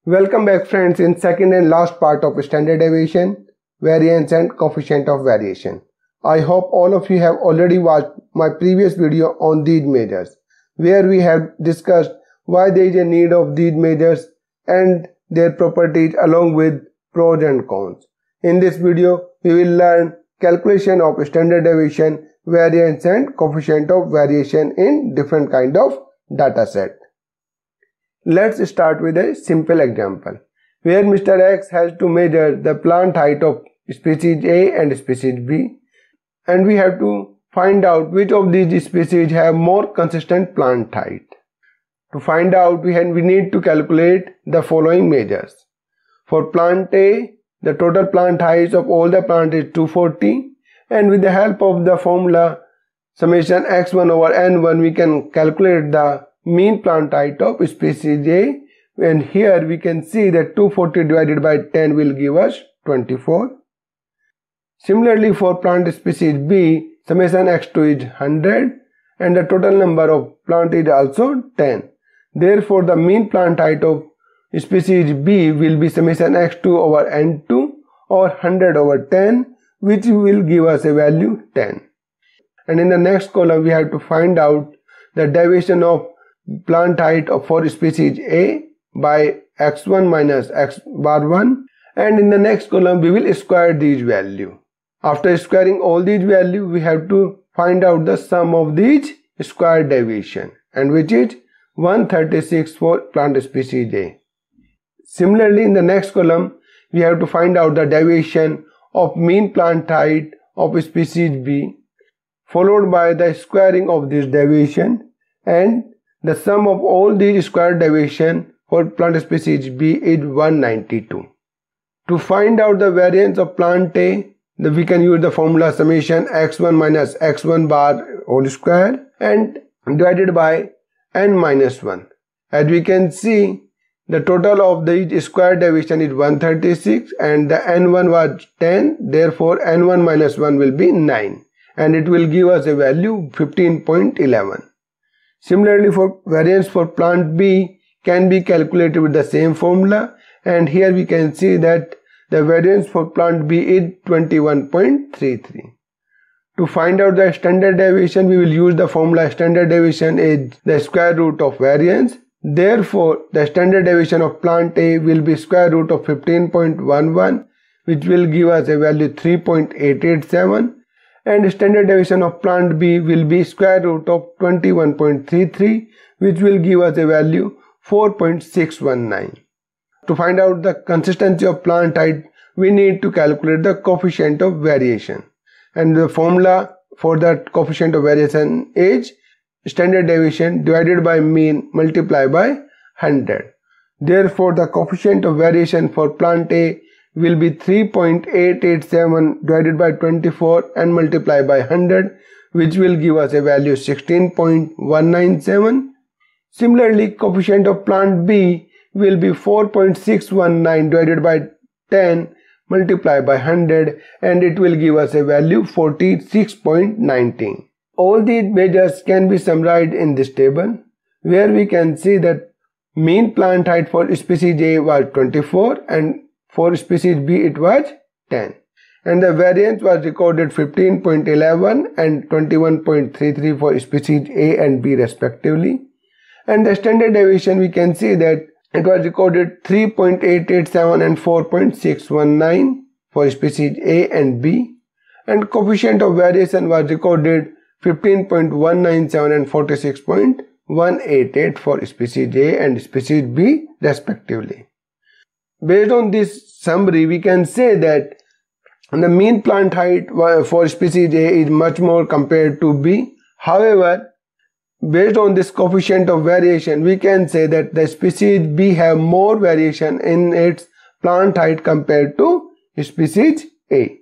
Welcome back friends in second and last part of standard deviation, variance and coefficient of variation. I hope all of you have already watched my previous video on these measures, where we have discussed why there is a need of these measures and their properties along with pros and cons. In this video, we will learn calculation of standard deviation, variance and coefficient of variation in different kind of data set. Let's start with a simple example, where Mr. X has to measure the plant height of species A and species B, and we have to find out which of these species have more consistent plant height. To find out, we need to calculate the following measures. For plant A, the total plant height of all the plant is 240, and with the help of the formula summation x1 over n1, we can calculate the mean plant height of species A, and here we can see that 240 divided by 10 will give us 24. Similarly, for plant species B, summation x2 is 100 and the total number of plant is also 10. Therefore, the mean plant height of species B will be summation x2 over n2 or 100 over 10, which will give us a value 10. And in the next column, we have to find out the deviation of plant height for species A by x1 minus x bar 1, and in the next column we will square these values. After squaring all these values, we have to find out the sum of these square deviation, and which is 136 for plant species A. Similarly, in the next column we have to find out the deviation of mean plant height of species B, followed by the squaring of this deviation, and the sum of all these square deviation for plant species B is 192. To find out the variance of plant A, we can use the formula summation x1 minus x1 bar whole square and divided by n minus 1. As we can see, the total of the square deviation is 136 and the n1 was 10, therefore n1 minus 1 will be 9 and it will give us a value 15.11. Similarly, for variance for plant B can be calculated with the same formula, and here we can see that the variance for plant B is 21.33. To find out the standard deviation, we will use the formula standard deviation is the square root of variance. Therefore, the standard deviation of plant A will be square root of 15.11, which will give us a value 3.887. And standard deviation of plant B will be square root of 21.33, which will give us a value 4.619. To find out the consistency of plant height, we need to calculate the coefficient of variation. And the formula for that coefficient of variation is standard deviation divided by mean multiplied by 100. Therefore, the coefficient of variation for plant A will be 3.887 divided by 24 and multiplied by 100, which will give us a value 16.197. Similarly, coefficient of plant B will be 4.619 divided by 10 multiplied by 100, and it will give us a value 46.19. All these measures can be summarized in this table, where we can see that mean plant height for species A was 24 and for species B it was 10, and the variance was recorded 15.11 and 21.33 for species A and B respectively, and the standard deviation we can see that it was recorded 3.887 and 4.619 for species A and B, and coefficient of variation was recorded 15.197 and 46.188 for species A and species B respectively. Based on this summary, we can say that the mean plant height for species A is much more compared to B. However, based on this coefficient of variation, we can say that the species B have more variation in its plant height compared to species A.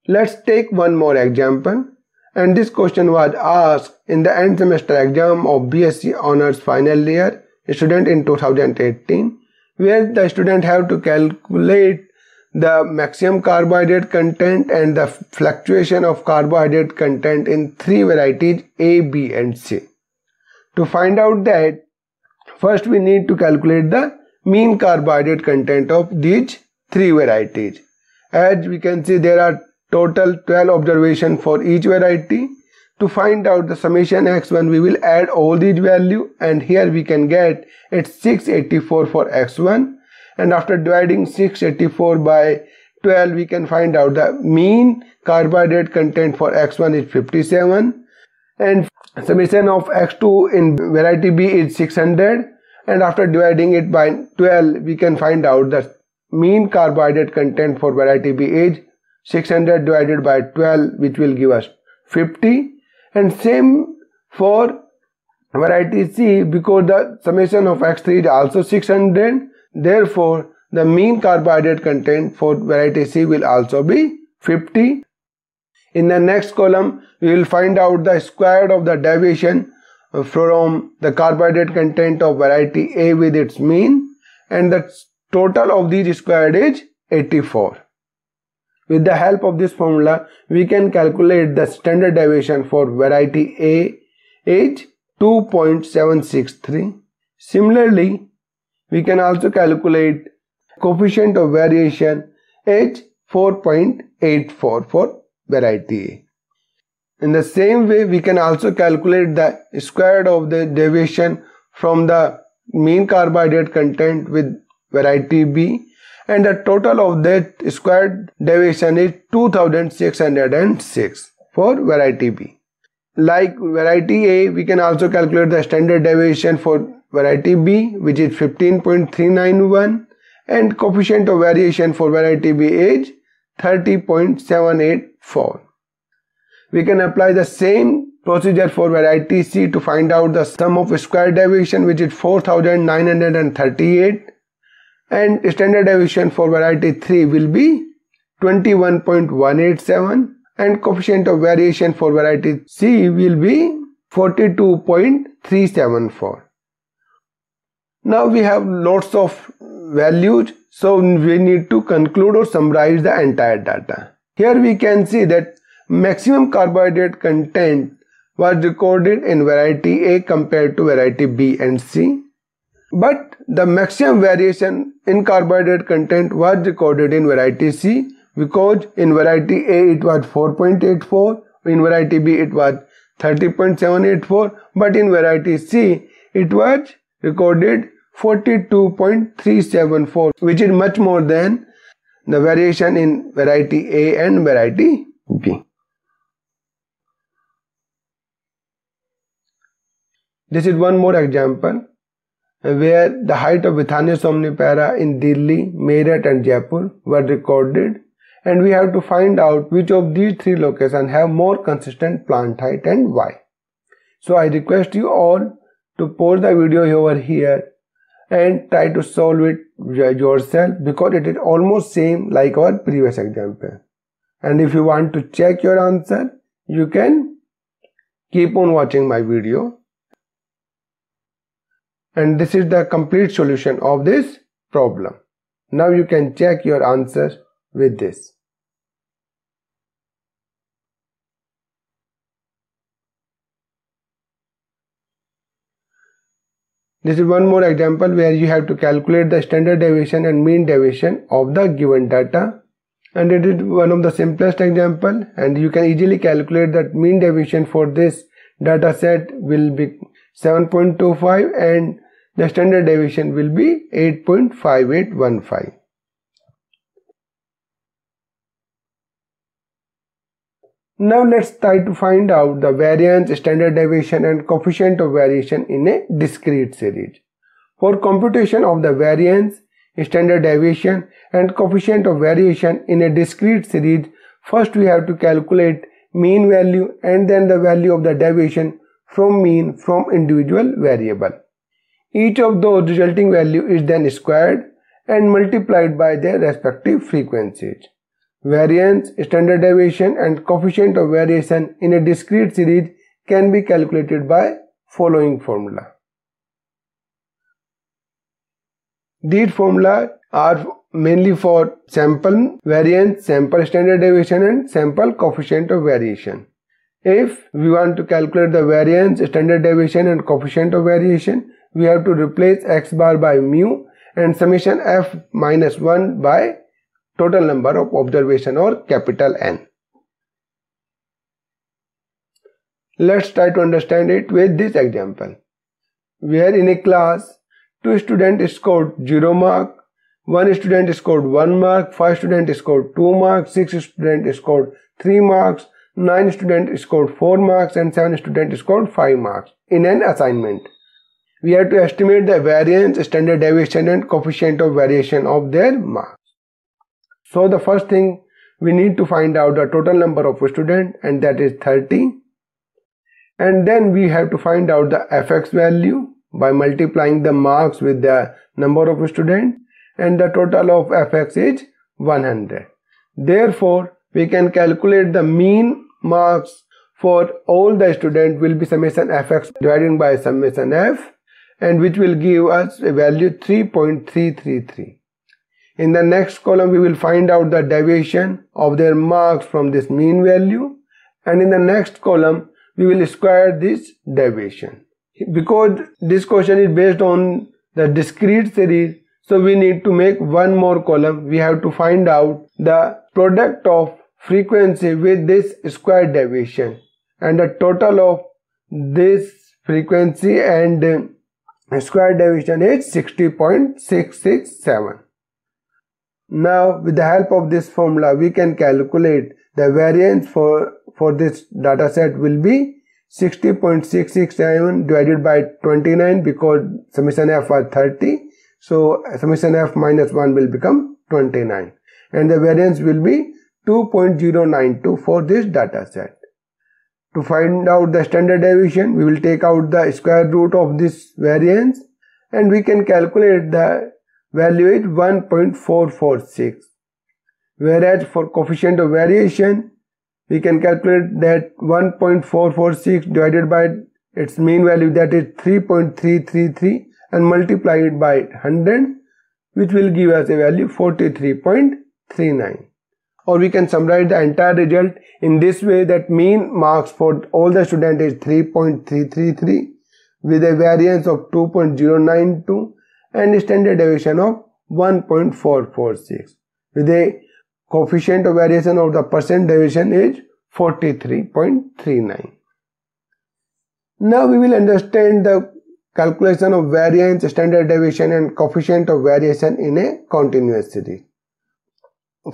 Let's take one more example, and this question was asked in the end semester exam of BSc Honours final year student in 2018, where the student have to calculate the maximum carbohydrate content and the fluctuation of carbohydrate content in three varieties A, B and C. To find out that First we need to calculate the mean carbohydrate content of these three varieties. As we can see, there are total 12 observations for each variety. To find out the summation x1, we will add all these values, and here we can get it's 684 for x1, and after dividing 684 by 12 we can find out the mean carbohydrate content for x1 is 57, and summation of x2 in variety B is 600, and after dividing it by 12 we can find out the mean carbohydrate content for variety B is 600 divided by 12, which will give us 50. And same for variety C, because the summation of x3 is also 600, therefore the mean carbohydrate content for variety C will also be 50. In the next column we will find out the square of the deviation from the carbohydrate content of variety A with its mean, and the total of these squared is 84. With the help of this formula, we can calculate the standard deviation for variety A is 2.763. Similarly, we can also calculate coefficient of variation is 4.84 for variety A. In the same way, we can also calculate the square of the deviation from the mean carbohydrate content with variety B, and the total of that squared deviation is 2606 for variety B. Like variety A, we can also calculate the standard deviation for variety B, which is 15.391, and coefficient of variation for variety B is 30.784. We can apply the same procedure for variety C to find out the sum of square deviation, which is 4938, and standard deviation for variety 3 will be 21.187, and coefficient of variation for variety C will be 42.374. Now we have lots of values, so we need to conclude or summarize the entire data. Here we can see that maximum carbohydrate content was recorded in variety A compared to variety B and C, but the maximum variation in carbohydrate content was recorded in variety C, because in variety A it was 4.84, in variety B it was 30.784, but in variety C it was recorded 42.374, which is much more than the variation in variety A and variety B. This is one more example where the height of Withania somnifera in Delhi, Meerut and Jaipur were recorded, and we have to find out which of these three locations have more consistent plant height and why. So I request you all to pause the video over here and try to solve it yourself, because it is almost same like our previous example. And if you want to check your answer, you can keep on watching my video. And this is the complete solution of this problem. Now you can check your answers with this. This is one more example where you have to calculate the standard deviation and mean deviation of the given data. And it is one of the simplest example, and you can easily calculate that mean deviation for this data set will be 7.25 and the standard deviation will be 8.5815. Now let's try to find out the variance, standard deviation and coefficient of variation in a discrete series. For computation of the variance, standard deviation and coefficient of variation in a discrete series, first we have to calculate mean value and then the value of the deviation from mean from individual variable. Each of those resulting value is then squared and multiplied by their respective frequencies. Variance, standard deviation and coefficient of variation in a discrete series can be calculated by following formula. These formulas are mainly for sample variance, sample standard deviation and sample coefficient of variation. If we want to calculate the variance, standard deviation and coefficient of variation, we have to replace x bar by mu and summation f minus 1 by total number of observation or capital N. Let's try to understand it with this example, where in a class 2 students scored 0 mark, 1 student scored 1 mark, 5 students scored 2 marks, 6 students scored 3 marks, 9 students scored 4 marks and 7 students scored 5 marks in an assignment. We have to estimate the variance, standard deviation and coefficient of variation of their marks. So the first thing, we need to find out the total number of students, and that is 30. And then we have to find out the fx value by multiplying the marks with the number of students, and the total of fx is 100. Therefore, we can calculate the mean marks for all the students will be summation fx divided by summation f, and which will give us a value 3.333. In the next column, we will find out the deviation of their marks from this mean value, and in the next column, we will square this deviation. Because this question is based on the discrete series, so we need to make one more column. We have to find out the product of frequency with this square deviation, and the total of this frequency and square deviation is 60.667. Now, with the help of this formula, we can calculate the variance for this data set will be 60.667 divided by 29, because summation f was 30. So summation f minus 1 will become 29. And the variance will be 2.092 for this data set. To find out the standard deviation, we will take out the square root of this variance, and we can calculate the value is 1.446. Whereas for coefficient of variation, we can calculate that 1.446 divided by its mean value, that is 3.333, and multiply it by 100, which will give us a value 43.39. Or we can summarize the entire result in this way, that mean marks for all the students is 3.333 with a variance of 2.092 and a standard deviation of 1.446 with a coefficient of variation of the percent deviation is 43.39. Now we will understand the calculation of variance, standard deviation and coefficient of variation in a continuous series.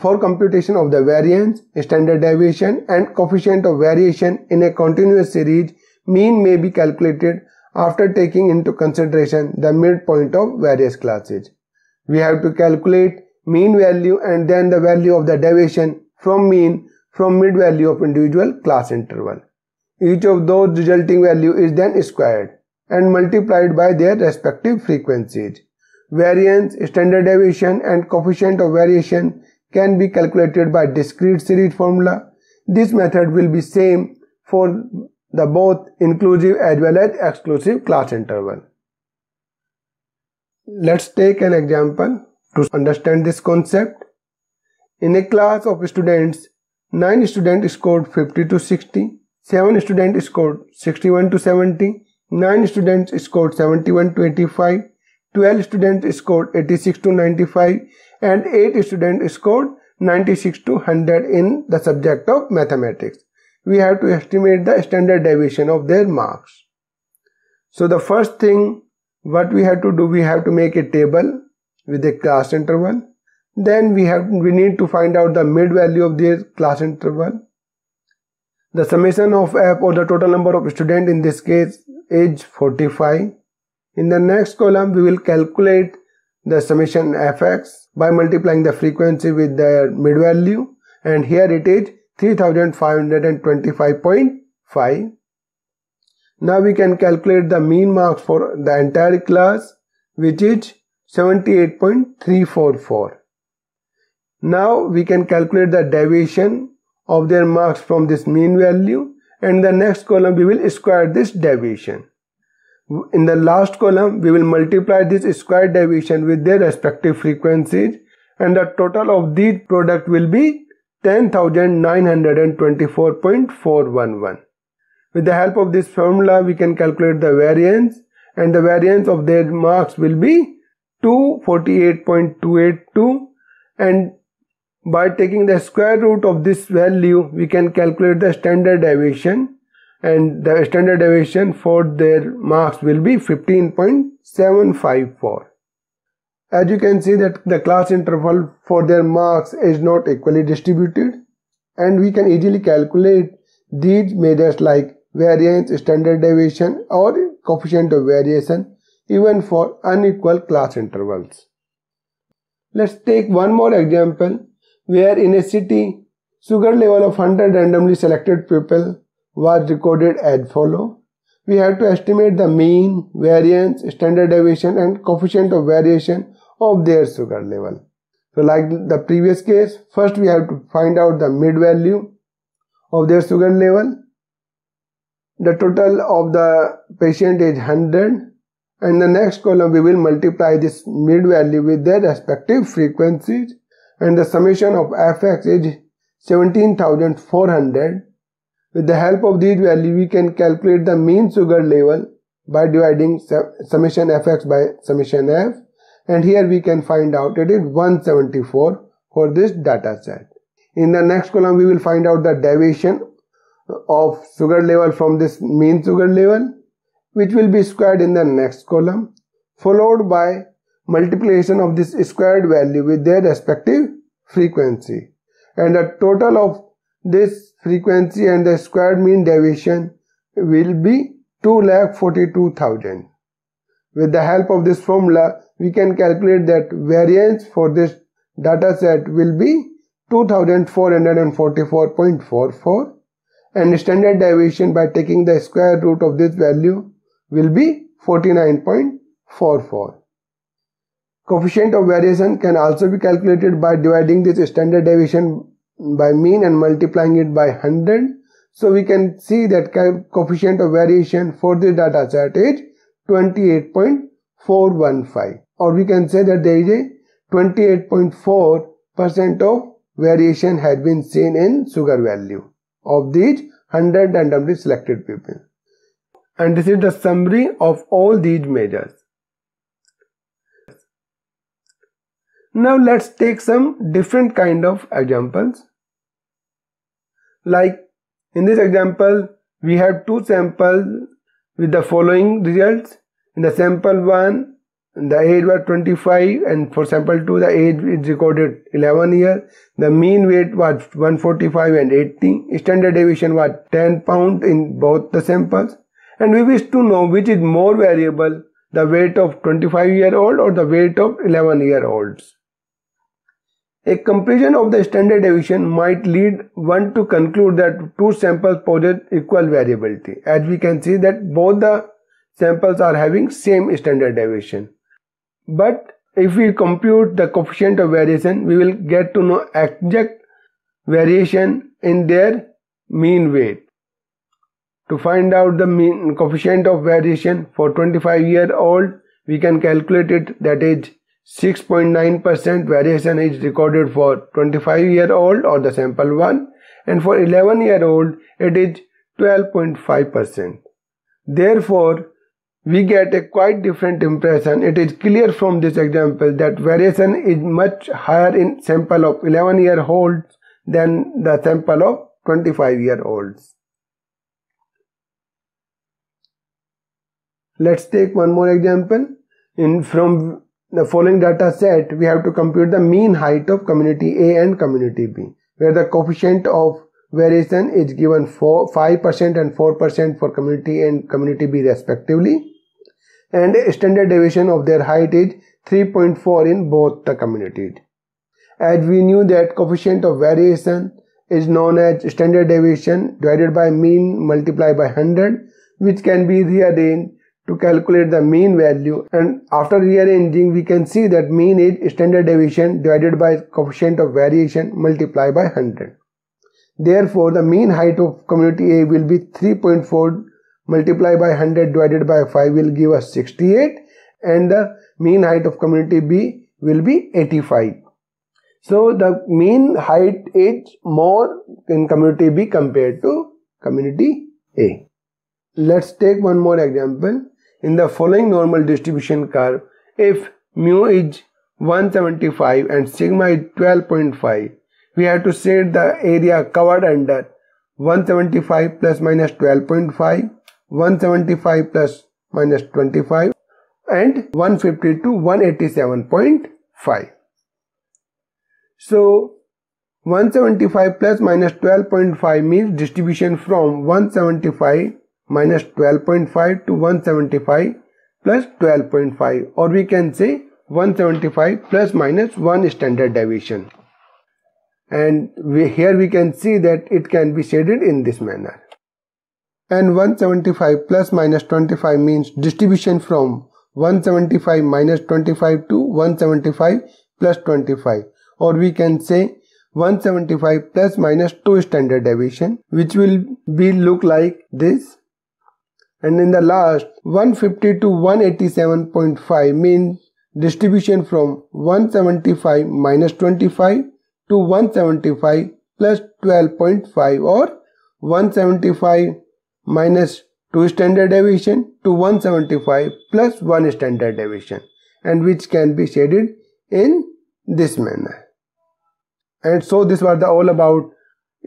For computation of the variance, standard deviation and coefficient of variation in a continuous series, mean may be calculated after taking into consideration the midpoint of various classes. We have to calculate mean value and then the value of the deviation from mean from mid value of individual class interval. Each of those resulting value is then squared and multiplied by their respective frequencies. Variance, standard deviation and coefficient of variation can be calculated by discrete series formula. This method will be same for the both inclusive as well as exclusive class interval. Let's take an example to understand this concept. In a class of students, 9 students scored 50 to 60, 7 students scored 61 to 70, 9 students scored 71 to 85, 12 students scored 86 to 95, and 8 students scored 96 to 100 in the subject of mathematics. We have to estimate the standard deviation of their marks. So the first thing what we have to do, we have to make a table with a class interval. Then we need to find out the mid value of their class interval. The summation of f, or the total number of students in this case, is 45. In the next column, we will calculate the summation fx by multiplying the frequency with the mid value, and here it is 3525.5. Now we can calculate the mean marks for the entire class, which is 78.344. Now we can calculate the deviation of their marks from this mean value, and the next column we will square this deviation. In the last column, we will multiply this square deviation with their respective frequencies, and the total of these product will be 10,924.411. With the help of this formula, we can calculate the variance and the variance of their marks will be 248.282, and by taking the square root of this value we can calculate the standard deviation, and the standard deviation for their marks will be 15.754. As you can see that the class interval for their marks is not equally distributed, and we can easily calculate these measures like variance, standard deviation or coefficient of variation even for unequal class intervals. Let's take one more example where in a city sugar level of 100 randomly selected people was recorded as follow. We have to estimate the mean, variance, standard deviation and coefficient of variation of their sugar level. So like the previous case, first we have to find out the mid value of their sugar level. The total of the patient is 100, and the next column we will multiply this mid value with their respective frequencies, and the summation of fx is 17,400. With the help of these values we can calculate the mean sugar level by dividing summation fx by summation f, and here we can find out it is 174 for this data set. In the next column we will find out the deviation of sugar level from this mean sugar level, which will be squared in the next column, followed by multiplication of this squared value with their respective frequency, and the total of this frequency and the squared mean deviation will be 2,42,000. With the help of this formula we can calculate that variance for this data set will be 2,444.44, and standard deviation by taking the square root of this value will be 49.44. Coefficient of variation can also be calculated by dividing this standard deviation by mean and multiplying it by 100. So we can see that coefficient of variation for this data set is 28.415, or we can say that there is a 28.4% of variation has been seen in sugar value of these 100 randomly selected people. And this is the summary of all these measures. Now let's take some different kind of examples. Like in this example we have two samples with the following results. In the sample 1 the age was 25, and for sample 2 the age is recorded 11 years. The mean weight was 145 and 80. Standard deviation was 10 pounds in both the samples, and we wish to know which is more variable, the weight of 25-year-old or the weight of 11-year-olds. A comparison of the standard deviation might lead one to conclude that two samples possess equal variability, as we can see that both the samples are having same standard deviation. But if we compute the coefficient of variation, we will get to know exact variation in their mean weight. To find out the mean coefficient of variation for 25-year-old, we can calculate it, that is 6.9% variation is recorded for 25-year-old or the sample 1, and for 11-year-old it is 12.5%. Therefore, we get a quite different impression. It is clear from this example that variation is much higher in sample of 11-year-olds than the sample of 25-year-olds. Let's take one more example. From the following data set, we have to compute the mean height of community A and community B, where the coefficient of variation is given 5% and 4% for community A and community B respectively, and standard deviation of their height is 3.4 in both the communities. As we knew that coefficient of variation is known as standard deviation divided by mean multiplied by 100, which can be rearranged to calculate the mean value, and after rearranging we can see that mean is standard deviation divided by coefficient of variation multiplied by 100. Therefore, the mean height of community A will be 3.4 multiplied by 100 divided by 5 will give us 68, and the mean height of community B will be 85. So the mean height is more in community B compared to community A. Let's take one more example. in the following normal distribution curve, if mu is 175 and sigma is 12.5, we have to set the area covered under 175 plus minus 12.5, 175 plus minus 25 and 150 to 187.5. So 175 plus minus 12.5 means distribution from 175 minus 12.5 to 175 plus 12.5, or we can say 175 plus minus 1 standard deviation. And here we can see that it can be shaded in this manner. And 175 plus minus 25 means distribution from 175 minus 25 to 175 plus 25, or we can say 175 plus minus 2 standard deviation, which will be look like this. And in the last, 150 to 187.5 means distribution from 175 minus 25 to 175 plus 12.5, or 175 minus 2 standard deviation to 175 plus 1 standard deviation, and which can be shaded in this manner. And so this was all about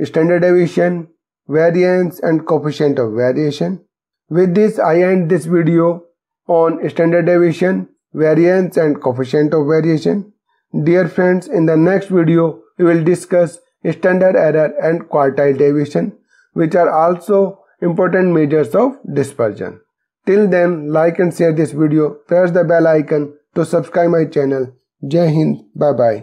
standard deviation, variance and coefficient of variation. With this I end this video on standard deviation, variance and coefficient of variation. Dear friends, in the next video we will discuss standard error and quartile deviation, which are also important measures of dispersion. Till then, like and share this video, press the bell icon to subscribe my channel. Jai Hind, bye bye.